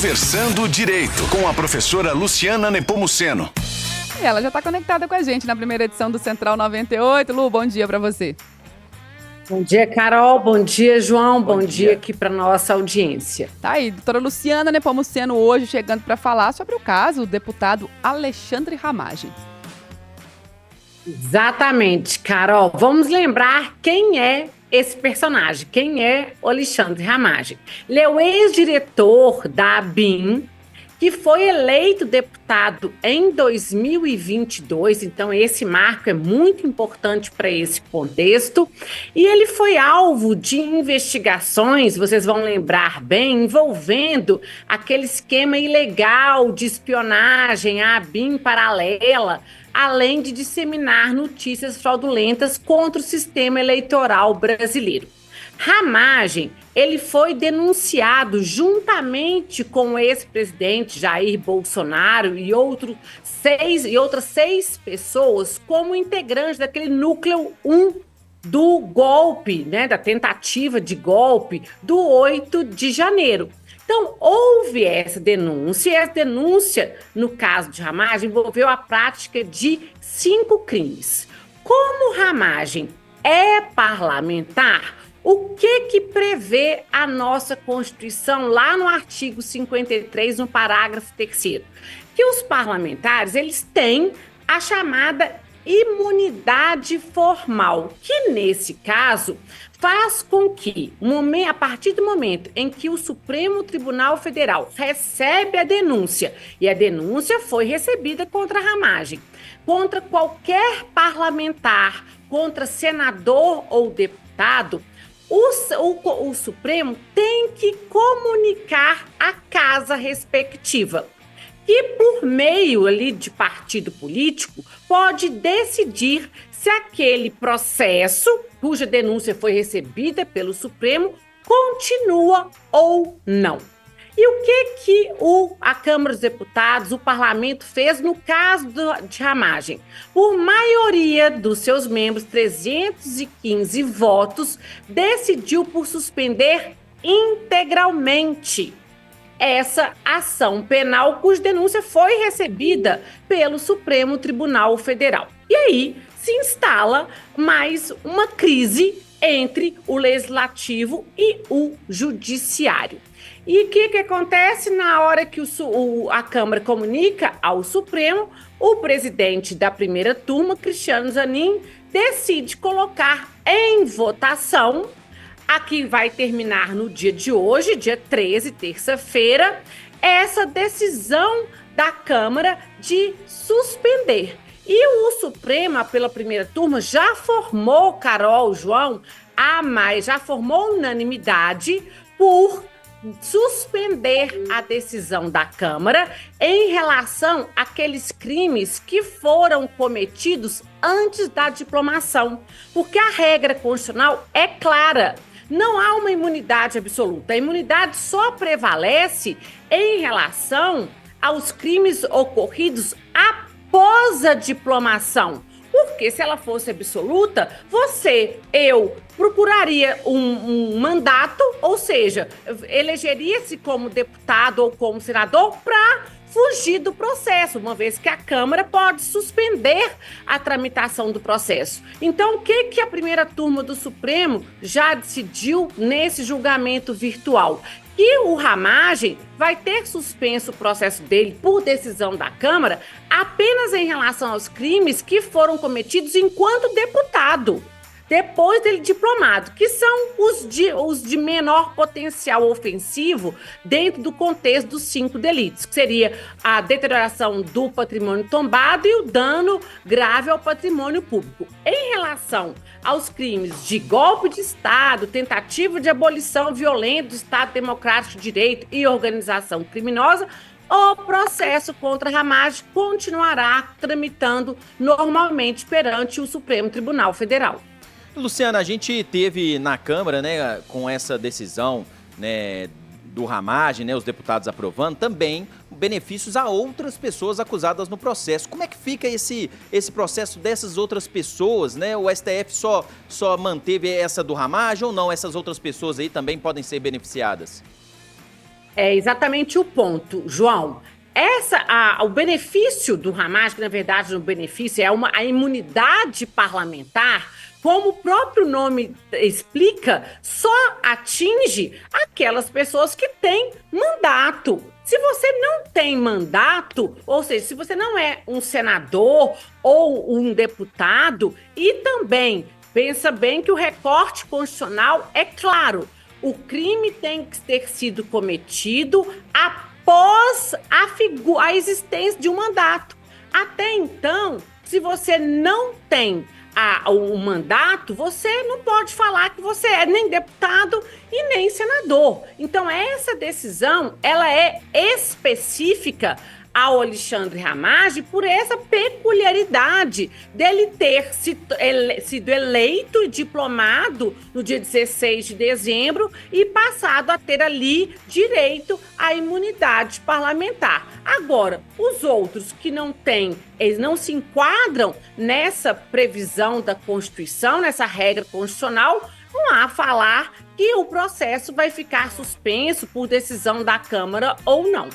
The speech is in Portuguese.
Conversando Direito, com a professora Luciana Nepomuceno. E ela já está conectada com a gente na primeira edição do Central 98. Lu, bom dia para você. Bom dia, Carol. Bom dia, João. Bom dia aqui para nossa audiência. Tá aí, doutora Luciana Nepomuceno hoje chegando para falar sobre o caso do deputado Alexandre Ramagem. Exatamente, Carol. Vamos lembrar quem é esse personagem, quem é o Alexandre Ramagem. Ele é o ex-diretor da ABIN, que foi eleito deputado em 2022, então esse marco é muito importante para esse contexto, e ele foi alvo de investigações, vocês vão lembrar bem, envolvendo aquele esquema ilegal de espionagem, a ABIN paralela, além de disseminar notícias fraudulentas contra o sistema eleitoral brasileiro. Ramagem, ele foi denunciado juntamente com o ex-presidente Jair Bolsonaro e outras seis pessoas como integrante daquele núcleo 1 do golpe, né, da tentativa de golpe do 8 de janeiro. Então, houve essa denúncia, e essa denúncia, no caso de Ramagem, envolveu a prática de 5 crimes. Como Ramagem é parlamentar, o que prevê a nossa Constituição lá no artigo 53, no parágrafo 3º? Que os parlamentares, eles têm a chamada imunidade formal, que nesse caso faz com que, a partir do momento em que o Supremo Tribunal Federal recebe a denúncia, e a denúncia foi recebida contra Ramagem, contra qualquer parlamentar, contra senador ou deputado, o Supremo tem que comunicar à casa respectiva, que por meio ali de partido político pode decidir se aquele processo, cuja denúncia foi recebida pelo Supremo, continua ou não. E o que a Câmara dos Deputados, o Parlamento, fez no caso de Ramagem? Por maioria dos seus membros, 315 votos, decidiu por suspender integralmente essa ação penal, cuja denúncia foi recebida pelo Supremo Tribunal Federal. E aí se instala mais uma crise entre o Legislativo e o Judiciário. E o que acontece na hora que a Câmara comunica ao Supremo? O presidente da primeira turma, Cristiano Zanin, decide colocar em votação, aqui vai terminar no dia de hoje, dia 13, terça-feira, essa decisão da Câmara de suspender. E o Supremo, pela primeira turma, já formou, Carol, João, já formou unanimidade por suspender a decisão da Câmara em relação àqueles crimes que foram cometidos antes da diplomação. Porque a regra constitucional é clara. Não há uma imunidade absoluta. A imunidade só prevalece em relação aos crimes ocorridos após a diplomação. Porque se ela fosse absoluta, eu procuraria um mandato, ou seja, elegeria-se como deputado ou como senador para fugir do processo, uma vez que a Câmara pode suspender a tramitação do processo. Então, o que a primeira turma do Supremo já decidiu nesse julgamento virtual? Que o Ramagem vai ter suspenso o processo dele por decisão da Câmara apenas em relação aos crimes que foram cometidos enquanto deputado, depois dele diplomado, que são os de menor potencial ofensivo dentro do contexto dos 5 delitos, que seria a deterioração do patrimônio tombado e o dano grave ao patrimônio público. Em relação aos crimes de golpe de Estado, tentativa de abolição violenta do Estado Democrático de Direito e organização criminosa, o processo contra Ramagem continuará tramitando normalmente perante o Supremo Tribunal Federal. Luciana, a gente teve na Câmara, né, com essa decisão, né, do Ramagem, né, os deputados aprovando, também benefícios a outras pessoas acusadas no processo. Como é que fica esse processo dessas outras pessoas, né? O STF só manteve essa do Ramagem ou não? Essas outras pessoas aí também podem ser beneficiadas? É exatamente o ponto, João. O benefício do Ramagem, que na verdade o benefício é a imunidade parlamentar, como o próprio nome explica, só atinge aquelas pessoas que têm mandato. Se você não tem mandato, ou seja, se você não é um senador ou um deputado, e também pensa bem que o recorte constitucional é claro, o crime tem que ter sido cometido após a existência de um mandato. Até então, se você não tem o mandato, você não pode falar que você é nem deputado e nem senador. Então, essa decisão, ela é específica ao Alexandre Ramagem por essa peculiaridade dele ter sido eleito e diplomado no dia 16 de dezembro e passado a ter ali direito à imunidade parlamentar. Agora, os outros que não têm, eles não se enquadram nessa previsão da Constituição, nessa regra constitucional, não há falar que o processo vai ficar suspenso por decisão da Câmara ou não.